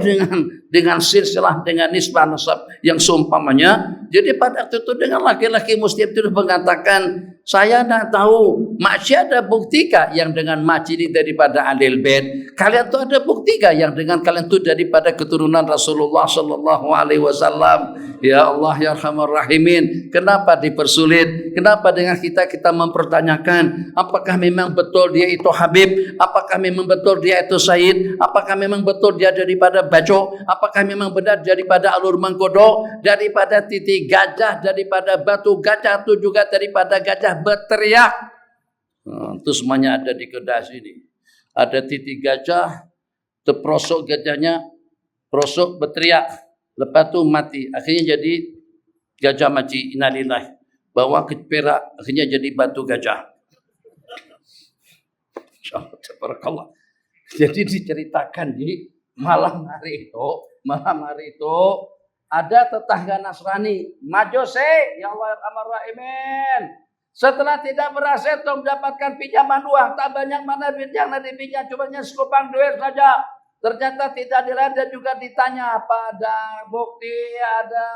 A: dengan silsilah, dengan nisbah nasab yang seumpamanya. Jadi pada waktu itu dengan laki-laki muslim itu mengatakan, saya tidak tahu, makci ada buktikah yang dengan makci ini daripada Ahlul Bait? Kalian tuh ada buktikah yang dengan kalian tuh daripada keturunan Rasulullah sallallahu alaihi wasallam? Ya Allah ya Arhamar Rahimin, kenapa dipersulit? Kenapa dengan kita mempertanyakan apakah memang betul dia itu Habib? Apakah memang betul dia itu Sayyid? Apakah memang betul dia daripada Baco? Apakah memang benar daripada Alur Mangkodo? Daripada titik gajah, daripada batu gajah, itu juga daripada gajah berteriak. Itu semuanya ada di Kedah sini. Ada titik gajah, terprosok gajahnya, prosok berteriak, lepas itu mati. Akhirnya jadi gajah mati, innalillah. Bawa ke Perak, akhirnya jadi batu gajah. Subhanallah. Jadi diceritakan di malam hari itu ada tetangga Nasrani, Majose, ya Allah Arhamar Rahimin. Setelah tidak berhasil untuk mendapatkan pinjaman uang, tak banyak mana duit yang dipinjam, cuma sekupang duit saja. Ternyata tidak dilihat dan juga ditanya, pada bukti ada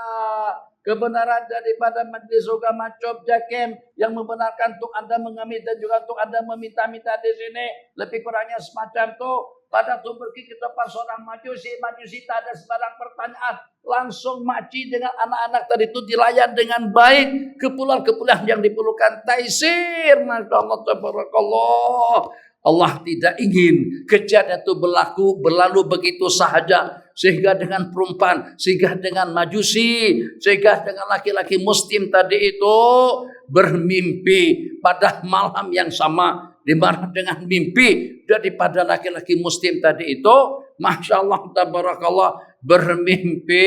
A: kebenaran daripada Majelis Ulama Cop Jakim yang membenarkan untuk Anda mengambil dan juga untuk Anda meminta-minta di sini. Lebih kurangnya semacam itu. Pada waktu pergi ke depan seorang majusi tak ada sembarang pertanyaan. Langsung makci dengan anak-anak tadi itu dilayan dengan baik. Keperluan-keperluan yang diperlukan taisir. Masya Allah, tabarakallah. Allah tidak ingin kejadian itu berlalu begitu sahaja. Sehingga dengan perempuan, sehingga dengan majusi, sehingga dengan laki-laki muslim tadi itu bermimpi pada malam yang sama. Dimana dengan mimpi daripada laki-laki muslim tadi itu, Masya Allah, tabarakallah, bermimpi,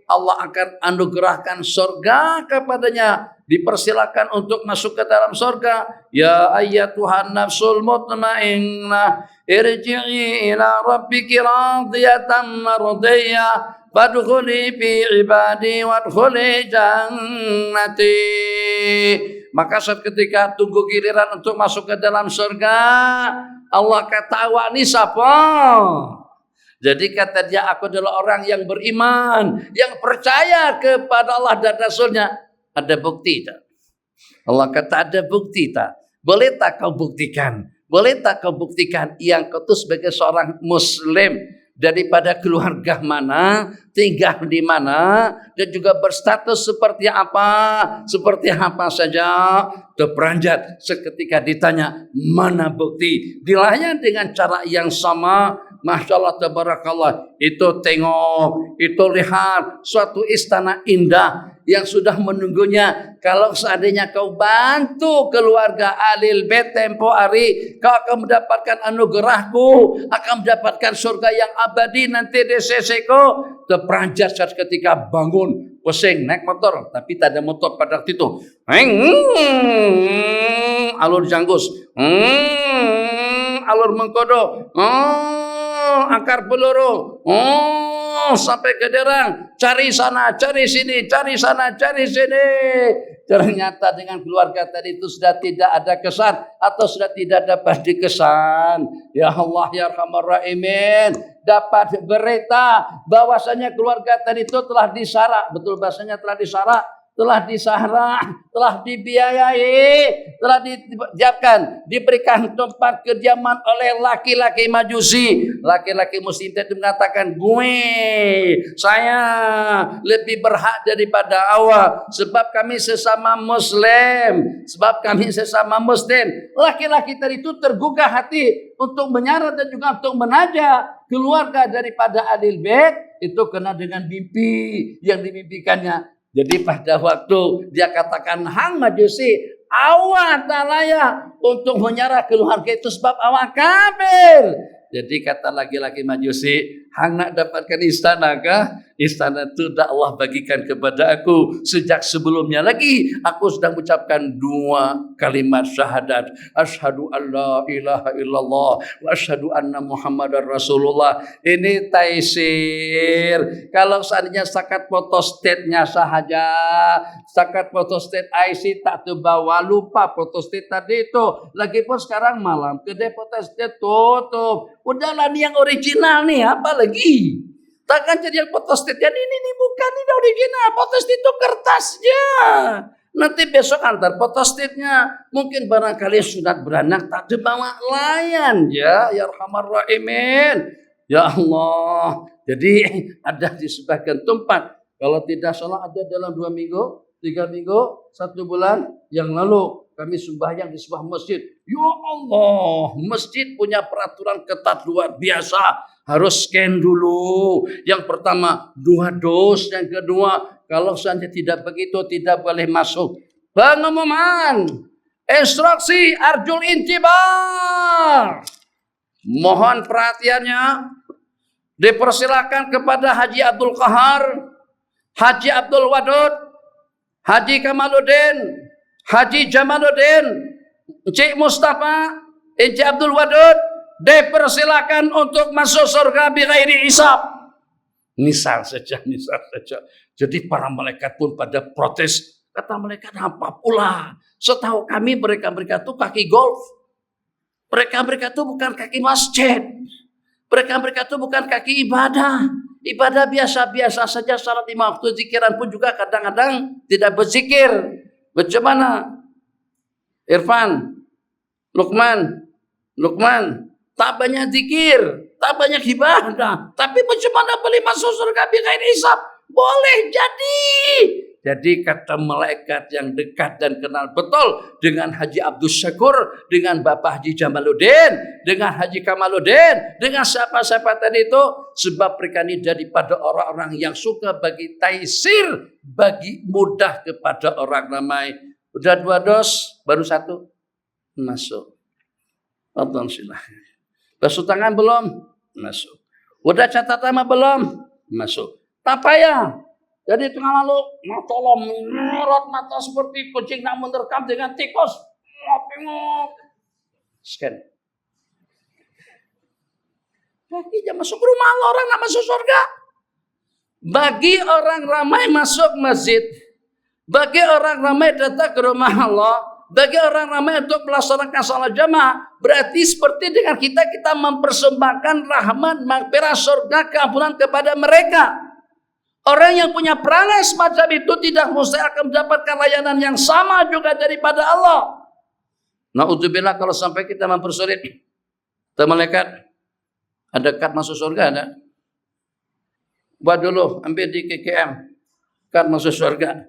A: Allah akan anugerahkan surga kepadanya. Dipersilakan untuk masuk ke dalam surga. Ya ayyatuhan nafsul mutmainnah, irji'i ila rabbiki radiyatan mardiyah, fadkhuli fi ibadi wadkhuli jannati. Maka saat ketika tunggu giliran untuk masuk ke dalam surga, Allah kata, awak ni siapa? Jadi kata dia, aku adalah orang yang beriman, yang percaya kepada Allah dan Rasulnya. Ada bukti tak? Allah kata, ada bukti tak? Boleh tak kau buktikan? Boleh tak kau buktikan yang kau itu sebagai seorang muslim? daripada keluarga mana, tinggal di mana, dan juga berstatus seperti apa saja, terperanjat seketika ditanya mana bukti, dilayan dengan cara yang sama. Masya Allah, tabarakallah, itu tengok, itu lihat suatu istana indah yang sudah menunggunya. Kalau seandainya kau bantu keluarga Ahlul Bait tempo hari, kau akan mendapatkan anugerahku, akan mendapatkan surga yang abadi nanti di sisiku. Terperanjat saat ketika bangun, pusing naik motor, tapi tak ada motor pada waktu itu. Alur janggus, alur mengkodok, akar peluru, sampai ke derang, cari sana, cari sini, cari sana, cari sini. Ternyata dengan keluarga tadi itu sudah tidak ada kesan atau sudah tidak dapat dikesan. Ya Allah ya Arhamar Rahimin, dapat berita bahwasanya keluarga tadi itu telah disara, betul bahasanya telah disara, telah dibiayai, telah disiapkan, diberikan tempat kediaman oleh laki-laki Majusi. Laki-laki Muslim itu mengatakan, saya lebih berhak daripada awak, sebab kami sesama Muslim. Laki-laki tadi itu tergugah hati untuk menyarat dan juga untuk menajak keluarga daripada Ahlul Bait itu kena dengan mimpi yang dimimpikannya. Jadi pada waktu dia katakan, hang Majusi, awak tak layak untuk menyerah keluarga itu sebab awak kafir. Jadi kata laki-laki Majusi, hang nak dapatkan istana kah? Istana itu dah Allah bagikan kepada aku sejak sebelumnya lagi. Aku sedang mengucapkan 2 kalimat syahadat. Asyhadu an la ilaha illallah wa asyhadu anna Muhammadar Rasulullah. Ini taisir. Kalau seandainya setakat photostate-nya sahaja, setakat photostate IC tak terbawa, lupa photostate tadi itu. Lagipun sekarang malam kedai photostate tutup. Udahlah nih yang original nih, apa lagi? Takkan jadi yang photostate yang ini bukan, ini original. Photostate itu kertasnya. Nanti besok antar photostate-nya. Mungkin barangkali sunat beranak tak dibawa layan. Ya Arhamar Rahimin. Ya Allah. Jadi ada di sebagian tempat. Kalau tidak salah ada dalam 2 minggu, 3 minggu, 1 bulan yang lalu. Kami sembahyang di sebuah masjid. Ya Allah, masjid punya peraturan ketat luar biasa. Harus scan dulu. Yang pertama 2 dos, yang kedua kalau seandainya tidak begitu tidak boleh masuk. Pengumuman, instruksi Arjul Intibar. Mohon perhatiannya. Dipersilakan kepada Haji Abdul Qahar, Haji Abdul Wadud, Haji Kamaluddin, Haji Jamaluddin, Encik Mustafa, Encik Abdul Wadud, dipersilakan untuk masuk surga bighairi hisab. Misal saja. Jadi para malaikat pun pada protes. Kata malaikat, apa pula? Setahu kami mereka itu kaki golf. Mereka itu bukan kaki masjid. Mereka itu bukan kaki ibadah. Ibadah biasa-biasa saja, salat 5 waktu, zikiran pun juga kadang-kadang tidak berzikir. Bagaimana? Irfan, Lukman, tak banyak zikir, tak banyak ibadah, tapi bagaimana boleh masuk surga bighairi hisab? Boleh jadi. Jadi kata malaikat yang dekat dan kenal betul dengan Haji Abdul Syakur, dengan Bapak Haji Jamaluddin, dengan Haji Kamaluddin, dengan siapa-siapa tadi itu, sebab mereka ini daripada orang-orang yang suka bagi taisir, bagi mudah kepada orang ramai. Udah 2 dos, baru 1 masuk. Abang silahkan. Basuh tangan belum? Masuk. Udah catat nama belum? Masuk. Tak payah. Jadi tengah lalu, tolong menyorot mata seperti kucing nak menerkam dengan tikus. Tengok. Scan. Bagi jam masuk rumah Allah, orang nak masuk surga. Bagi orang ramai masuk masjid. Bagi orang ramai datang ke rumah Allah. Bagi orang ramai untuk melaksanakan salat jamaah. Berarti seperti dengan kita mempersembahkan rahmat, maghfirah, surga, keampunan kepada mereka. Orang yang punya perangai semacam itu tidak mustahil akan mendapatkan layanan yang sama juga daripada Allah. Na'udzubillah kalau sampai kita mempersulit. Malaikat, ada kad masuk surga ada? Buat dulu, ambil di KKM. Kan masuk surga.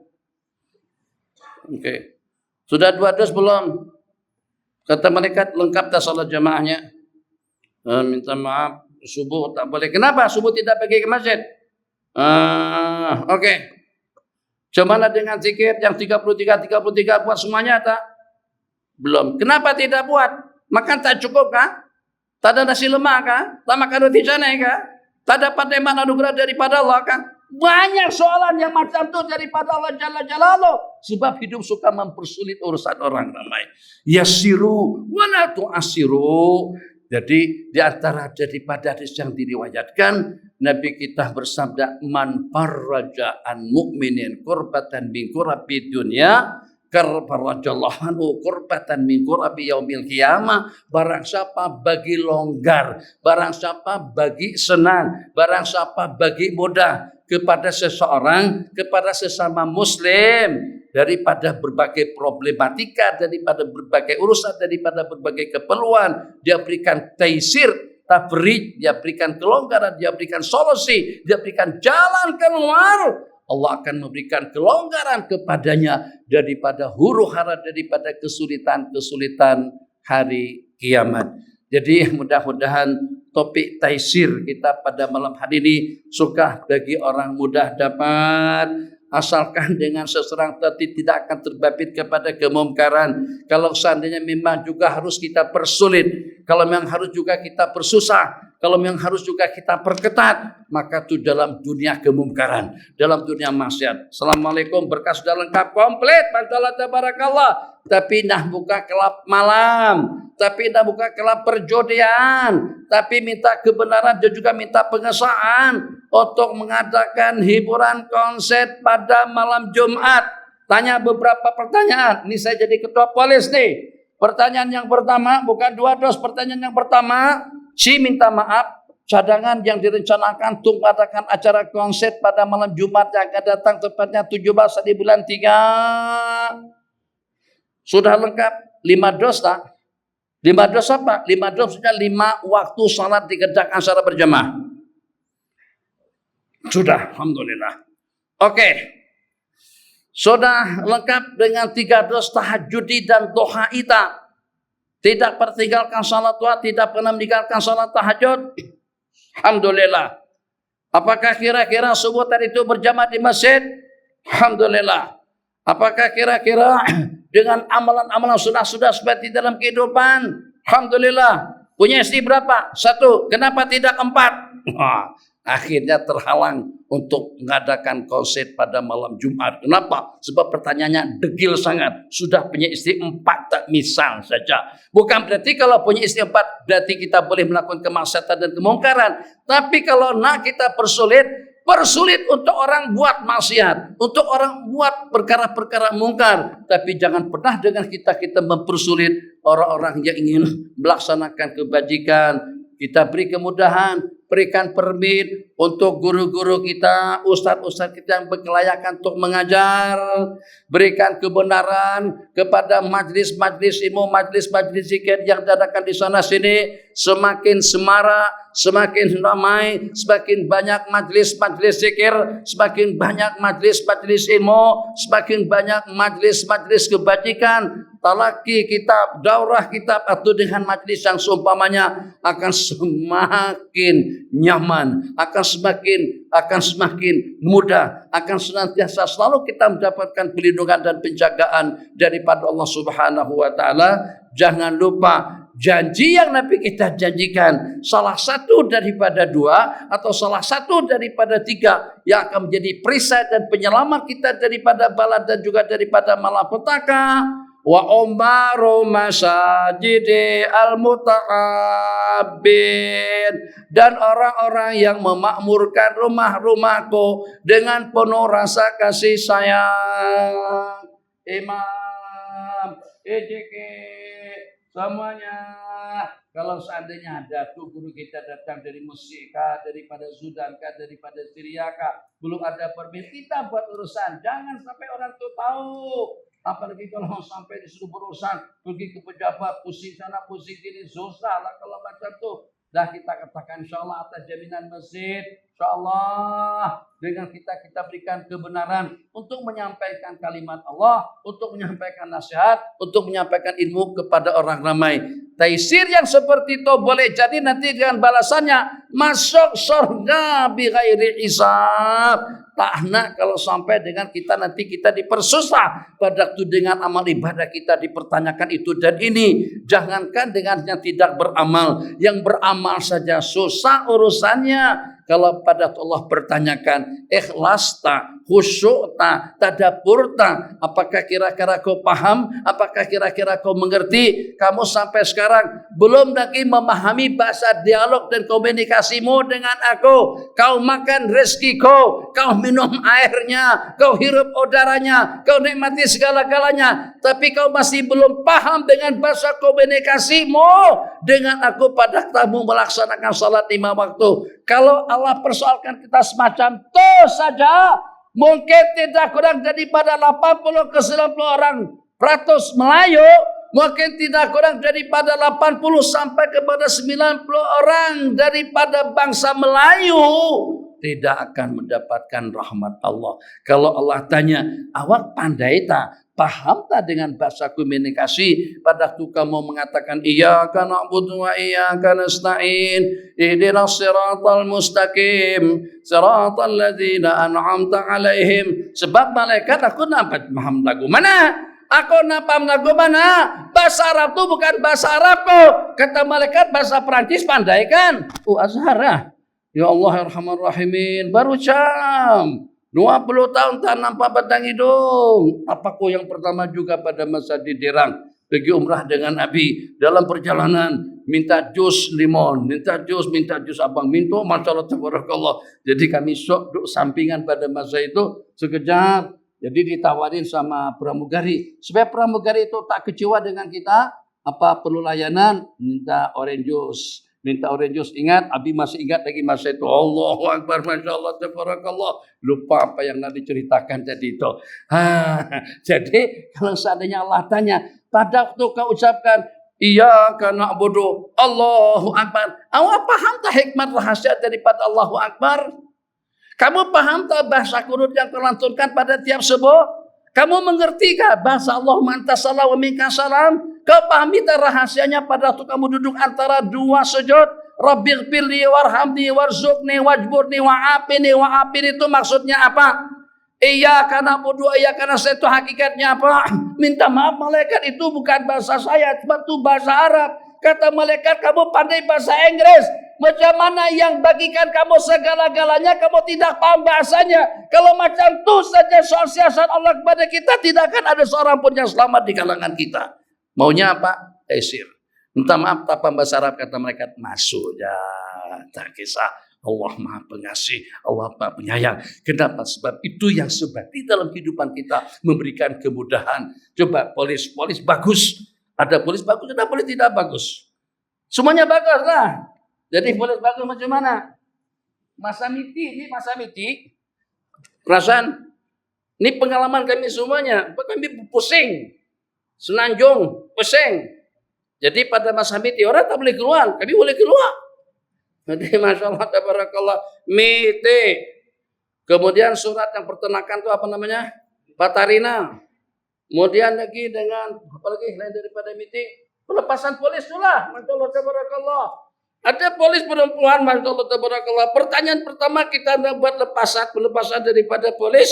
A: Oke. Sudah 2 dos belum? Kata malaikat, lengkap tak salat jamaahnya? Minta maaf, subuh tak boleh. Kenapa subuh tidak pergi ke masjid? Oke. Cuman dengan zikir yang 33 buat semuanya tak? Belum. Kenapa tidak buat? Makan tak cukup kah? Tak ada nasi lemak kah? Tak makan roti canai kah? Tak dapat nikmat anugerah daripada Allah kah? Banyak soalan yang macam itu daripada Allah Jalla Jalaluh. Sebab hidup suka mempersulit urusan orang ramai. Yasiru wala tu'asiru. Jadi di antara daripada hadis yang diriwayatkan, Nabi kita bersabda, man farraja an mu'minin kurbatan min kurabi dunya karfarajallahu anhu kurbatan min kurabi yaumil qiyamah. Barang siapa bagi longgar, barang siapa bagi senang, barang siapa bagi mudah kepada seseorang, kepada sesama muslim, daripada berbagai problematika, daripada berbagai urusan, daripada berbagai keperluan, dia berikan taisir, tafrid, dia berikan kelonggaran, dia berikan solusi, dia berikan jalan keluar. Allah akan memberikan kelonggaran kepadanya daripada huru-hara, daripada kesulitan-kesulitan hari kiamat. Jadi mudah-mudahan topik taisir kita pada malam hari ini suka bagi orang mudah dapat, asalkan dengan seserang tadi tidak akan terbabit kepada kemungkaran. Kalau seandainya memang juga harus kita persulit, kalau memang harus juga kita persusah, kalau memang harus juga kita perketat, maka itu dalam dunia kemungkaran, dalam dunia maksiat. Assalamualaikum, berkah sudah lengkap komplit, masalah tabarakallah. Tapi dah buka kelab malam, tapi dah buka kelab perjodohan, tapi minta kebenaran dan juga minta pengesahan untuk mengadakan hiburan konser pada malam Jumat. Tanya beberapa pertanyaan. Ini saya jadi ketua polis nih. Pertanyaan yang pertama, bukan 2 dos. Pertanyaan yang pertama, si minta maaf, cadangan yang direncanakan untuk mengadakan acara konser pada malam Jumat yang akan datang tepatnya 17 di bulan 3. Sudah lengkap 5 dos tak? 5 dos apa? 5 dos sudah 5 waktu salat dikerjakan secara berjamaah. Sudah, alhamdulillah. Oke. Sudah lengkap dengan 3 dos tahajudi dan duha ita. Tidak pertinggalkan salat duha, tidak pernah meninggalkan salat tahajud. Alhamdulillah. Apakah kira-kira subuh tadi itu berjamaah di masjid? Alhamdulillah. Apakah kira-kira dengan amalan-amalan sudah seperti dalam kehidupan? Alhamdulillah. Punya istri berapa? 1. Kenapa tidak 4? Akhirnya terhalang untuk mengadakan konser pada malam Jumat. Kenapa? Sebab pertanyaannya degil sangat. Sudah punya istri 4 tak misal saja. Bukan berarti kalau punya istri 4 berarti kita boleh melakukan kemaksiatan dan kemungkaran. Tapi kalau nak kita persulit untuk orang buat maksiat, untuk orang buat perkara-perkara mungkar. Tapi jangan pernah dengan kita mempersulit orang-orang yang ingin melaksanakan kebajikan. Kita beri kemudahan, berikan permit untuk guru-guru kita, ustadz-ustadz kita yang berkelayakan untuk mengajar. Berikan kebenaran kepada majlis-majlis ilmu, majlis-majlis zikir yang diadakan di sana sini. Semakin semarak, semakin ramai, semakin banyak majlis-majlis zikir, semakin banyak majlis-majlis ilmu, semakin banyak majlis-majlis kebajikan. Talaki kitab, daurah kitab atau dengan majlis yang seumpamanya akan semakin nyaman, akan semakin mudah, akan senantiasa selalu kita mendapatkan perlindungan dan penjagaan daripada Allah Subhanahu wa taala. Jangan lupa janji yang Nabi kita janjikan, salah satu daripada 2 atau salah satu daripada 3 yang akan menjadi perisai dan penyelamat kita daripada bala dan juga daripada malapetaka. Wa umaru masajidi al-muta'abbin, dan orang-orang yang memakmurkan rumah-rumahku dengan penuh rasa kasih sayang. Imam, EJK, semuanya. Kalau seandainya ada tuh guru kita datang dari Mesir kah, daripada Sudan kah, daripada Syria kah, belum ada permit, kita buat urusan. Jangan sampai orang tuh tahu. Apalagi kalau sampai disuruh berurusan, pergi ke pejabat, pusing sana, pusing sini, susah lah kalau macam tuh. Dah kita katakan insyaAllah atas jaminan masjid, InsyaAllah dengan kita berikan kebenaran untuk menyampaikan kalimat Allah, untuk menyampaikan nasihat, untuk menyampaikan ilmu kepada orang ramai. Taisir yang seperti itu boleh jadi nanti dengan balasannya masuk surga bi ghairi hisab. Tak nak kalau sampai dengan nanti kita dipersusah pada waktu dengan amal ibadah kita dipertanyakan itu dan ini. Jangankan dengan yang tidak beramal, yang beramal saja susah urusannya. Kalau pada Allah bertanyakan, ikhlas tak, khusyuk tak, tadabbur tak, apakah kira-kira kau paham? Apakah kira-kira kau mengerti? Kamu sampai sekarang belum lagi memahami bahasa dialog dan komunikasimu dengan aku. Kau makan rezeki kau minum airnya, kau hirup udaranya, kau nikmati segala-galanya. Tapi kau masih belum paham dengan bahasa komunikasimu dengan aku pada kamu melaksanakan salat 5 waktu. Kalau Allah persoalkan kita semacam itu saja, mungkin tidak kurang daripada 80 ke 90 orang ratus Melayu, mungkin tidak kurang daripada 80 sampai kepada 90 orang daripada bangsa Melayu tidak akan mendapatkan rahmat Allah. Kalau Allah tanya, awak pandai tak? Paham tak dengan bahasa komunikasi? Pada waktu kamu mengatakan iyyaka na'budu wa iyyaka nasta'in ihdinas siratal mustaqim siratal ladzina an'amta 'alaihim. Sebab malaikat aku nampak paham lagu mana? Aku napam lagu mana? Bahasa Arab itu bukan bahasa Arabku. Kata malaikat bahasa Perancis pandai kan? Azhar. Ya Allah Arhamar Rahimin. Baru jam 20 tahun tak nampak batang hidung. Apaku yang pertama juga pada masa di Derang. Pergi umrah dengan Nabi. Dalam perjalanan minta jus limon. Minta jus abang. Minta Masya Allah Tabarakallah. Jadi kami sok duduk sampingan pada masa itu. Sekejap. Jadi ditawarin sama pramugari. Supaya pramugari itu tak kecewa dengan kita. Apa perlu layanan? Minta orange juice. Minta orange juice. Ingat, Abi masih ingat lagi masa itu. Allahu Akbar, Masya Allah, Tabarakallah. Lupa apa yang nanti ceritakan tadi itu. Jadi kalau seandainya Allah tanya, pada waktu kau ucapkan, iyyaka na'budu, Allahu Akbar. Awak paham tak hikmat rahasia daripada Allahu Akbar? Kamu paham tak bahasa kunut yang terlanturkan pada tiap subuh? Kamu mengertikah bahasa Allahumma anta salam wa minka salam? Kau pahami tak rahasianya pada waktu kamu duduk antara dua sujud? Rabbighfirli warhamni warzuqni wajburni wa'afini wa'afini itu maksudnya apa? Iyyaka na'budu wa iyyaka nasta'in itu hakikatnya apa? Minta maaf malaikat itu bukan bahasa saya, itu bahasa Arab. Kata malaikat kamu pandai bahasa Inggris. Macam mana yang bagikan kamu segala-galanya kamu tidak paham bahasanya? Kalau macam itu saja soal siasat Allah kepada kita tidak akan ada seorang pun yang selamat di kalangan kita. Maunya apa? Taisir. Minta maaf tak paham bahasa Arab kata mereka masuk ya. Tak kisah. Allah Maha Pengasih, Allah Maha Penyayang. Kenapa? Sebab itu yang sebab di dalam kehidupan kita memberikan kemudahan. Coba polis bagus. Ada polis bagus, ada polis tidak bagus. Semuanya bagus lah. Jadi polis bagus macam mana? Masa miti. Perasaan. Ini pengalaman kami semuanya. Kami pusing. Senanjung, pusing. Jadi pada masa miti orang tak boleh keluar. Kami boleh keluar. Jadi Masya Allah, Tabarakallah. Miti. Kemudian surat yang pertenakan itu apa namanya? Batarina. Kemudian lagi dengan, apalagi lain daripada miti? Pelepasan polis itulah. Masya Allah, Tabarakallah. Ada polis perempuan, Masya Allah, Tabarakallah. Pertanyaan pertama kita buat pelepasan daripada polis.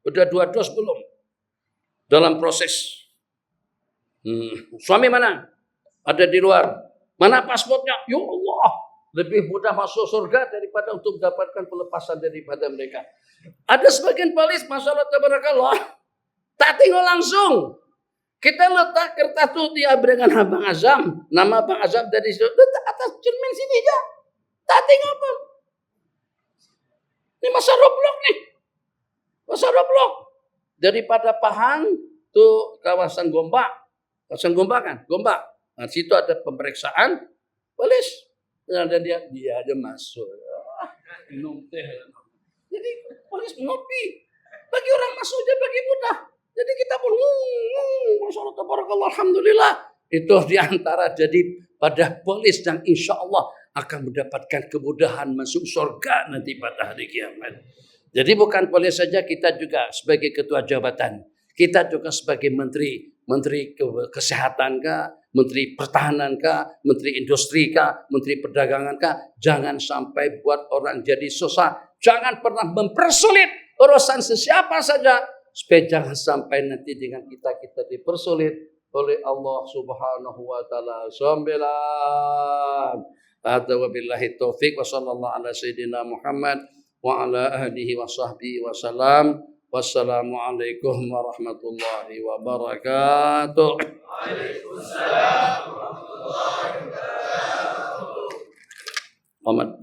A: Udah 2 dos belum? Dalam proses. Suami mana? Ada di luar. Mana paspornya? Ya Allah, lebih mudah masuk surga daripada untuk mendapatkan pelepasan daripada mereka. Ada sebagian polis, Masya Allah, Tabarakallah, tak tengok langsung. Kita letak kertas itu dia dengan Abang Azam. Nama Abang Azam dari situ. Letak atas cermin sini aja. Tak tengok apa. Ini masa roblok nih. Masa roblok. Daripada Pahang tuh kawasan Gombak. Kawasan Gombak kan? Gombak. Nah, situ ada pemeriksaan polis. Dan dia ada masuk. Minum teh. Jadi polis ngopi. Bagi orang masuk aja bagi mudah. Jadi kita pun Masya Allah, Tabarakallah, Alhamdulillah. Itu diantara jadi pada polis yang insya Allah akan mendapatkan kemudahan masuk surga nanti pada hari kiamat. Jadi bukan boleh saja kita juga sebagai ketua jabatan, kita juga sebagai menteri kesehatan kah, menteri pertahanan kah, menteri industri kah, menteri perdagangan kah, jangan sampai buat orang jadi susah, jangan pernah mempersulit urusan sesiapa saja, supaya jangan sampai nanti dengan kita dipersulit oleh Allah Subhanahu wa taala. Sambilan. Hadza wabillahi taufik wa sallallahu ala sayyidina Muhammad wa ala alihi wa sahbihi wa salam. Wassalamualaikum warahmatullahi wabarakatuh. Waalaikumsalam warahmatullahi wabarakatuh.